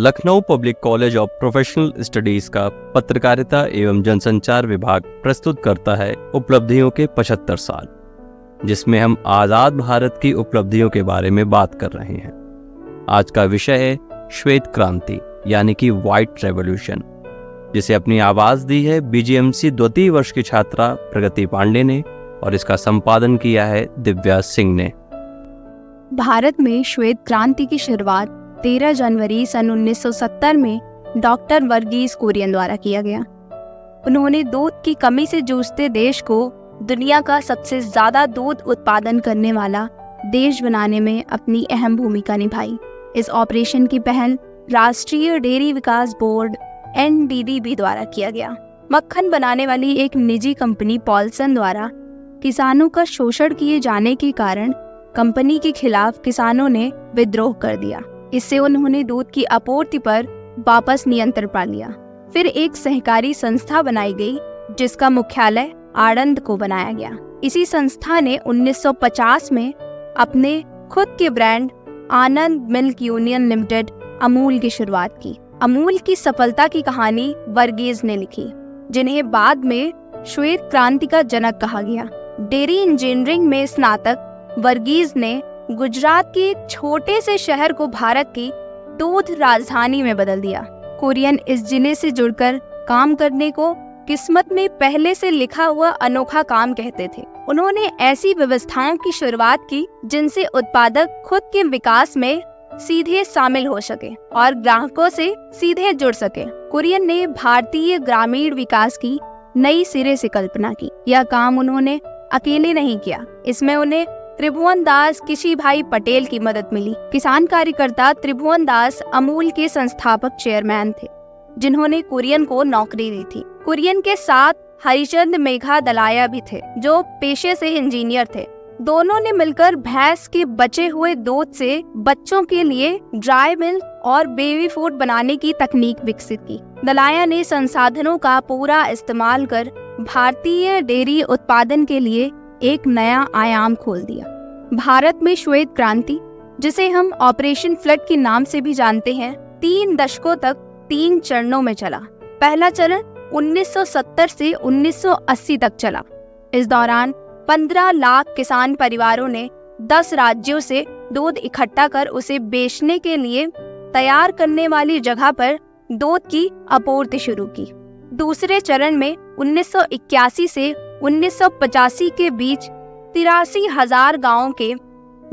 Lucknow public college of professional studies का पत्रकारिता एवं जनसंचार विभाग प्रस्तुत करता है उपलब्धियों के 75 साल, जिसमें हम आज़ाद भारत की उपलब्धियों के बारे में बात कर रहे हैं। आज का विषय है श्वेत क्रांति यानी कि व्हाइट रेवोल्यूशन, जिसे अपनी आवाज़ दी है बीजीएमसी द्वितीय वर्ष की छात्रा प्रगति पांडे ने और इसका संपादन किया है दिव्या सिंह ने। भारत में श्वेत क्रांति की शुरुआत 13 जनवरी सन 1970 में डॉक्टर वर्गीस कुरियन द्वारा किया गया। उन्होंने दूध की कमी से जूझते देश को दुनिया का सबसे ज्यादा दूध उत्पादन करने वाला देश बनाने में अपनी अहम भूमिका निभाई। इस ऑपरेशन की पहल राष्ट्रीय डेयरी विकास बोर्ड NDDB द्वारा किया गया। मक्खन बनाने वाली एक निजी कंपनी पॉल्सन द्वारा किसानों का शोषण किए जाने के कारण कंपनी के खिलाफ किसानों ने विद्रोह कर दिया। इससे उन्होंने दूध की आपूर्ति पर वापस नियंत्रण पा लिया। फिर एक सहकारी संस्था बनाई गई जिसका मुख्यालय आणंद को बनाया गया। इसी संस्था ने 1950 में अपने खुद के ब्रांड आनंद मिल्क यूनियन लिमिटेड अमूल की शुरुआत की। अमूल की सफलता की कहानी वर्गीस ने लिखी, जिन्हें बाद में श्वेत क्रांति का जनक कहा गया। डेयरी इंजीनियरिंग में स्नातक वर्गीस ने गुजरात के एक छोटे से शहर को भारत की दूध राजधानी में बदल दिया। कुरियन इस जिले से जुड़कर काम करने को किस्मत में पहले से लिखा हुआ अनोखा काम कहते थे। उन्होंने ऐसी व्यवस्थाओं की शुरुआत की जिनसे उत्पादक खुद के विकास में सीधे शामिल हो सके और ग्राहकों से सीधे जुड़ सके। कुरियन ने भारतीय ग्रामीण विकास की नई सिरे से कल्पना की। यह काम उन्होंने अकेले नहीं किया, इसमें उन्हें त्रिभुवन दास किशी भाई पटेल की मदद मिली। किसान कार्यकर्ता त्रिभुवन दास अमूल के संस्थापक चेयरमैन थे, जिन्होंने कुरियन को नौकरी दी थी। कुरियन के साथ हरिचंद मेघा दलाया भी थे, जो पेशे से इंजीनियर थे। दोनों ने मिलकर भैंस के बचे हुए दूध से बच्चों के लिए ड्राई मिल्क और बेबी फूड बनाने की तकनीक विकसित की। दलाया ने संसाधनों का पूरा इस्तेमाल कर भारतीय डेयरी उत्पादन के लिए एक नया आयाम खोल दिया। भारत में श्वेत क्रांति, जिसे हम ऑपरेशन फ्लड के नाम से भी जानते हैं, 3 दशकों तक 3 चरणों में चला। पहला चरण 1970 से 1980 तक चला। इस दौरान 15 लाख किसान परिवारों ने 10 राज्यों से दूध इकट्ठा कर उसे बेचने के लिए तैयार करने वाली जगह पर दूध की आपूर्ति शुरू की। दूसरे चरण में 1981 से 1985 के बीच 83,000 गाँव के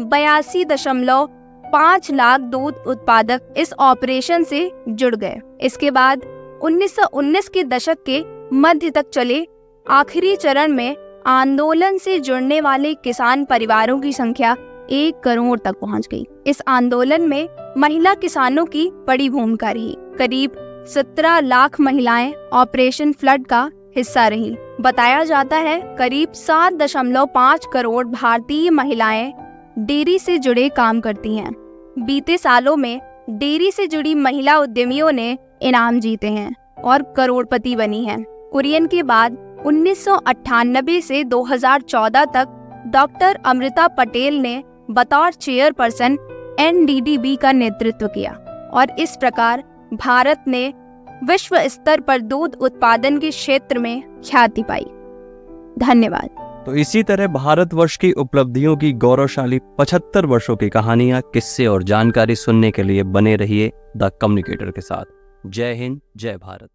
82.5 लाख दूध उत्पादक इस ऑपरेशन से जुड़ गए। इसके बाद 1919 के दशक के मध्य तक चले आखिरी चरण में आंदोलन से जुड़ने वाले किसान परिवारों की संख्या 1 करोड़ तक पहुंच गई। इस आंदोलन में महिला किसानों की बड़ी भूमिका रही। करीब 17 लाख महिलाएं ऑपरेशन फ्लड का हिस्सा रही। बताया जाता है करीब 7.5 करोड़ भारतीय महिलाएं डेयरी से जुड़े काम करती हैं। बीते सालों में डेयरी से जुड़ी महिला उद्यमियों ने इनाम जीते हैं और करोड़पति बनी हैं। कुरियन के बाद 1998 से 2014 तक डॉक्टर अमृता पटेल ने बतौर चेयरपर्सन NDDB का नेतृत्व किया और इस प्रकार भारत ने विश्व स्तर पर दूध उत्पादन के क्षेत्र में ख्याति पाई। धन्यवाद। तो इसी तरह भारतवर्ष की उपलब्धियों की गौरवशाली 75 वर्षों की कहानियां, किस्से और जानकारी सुनने के लिए बने रहिए द कम्युनिकेटर के साथ। जय हिंद, जय भारत।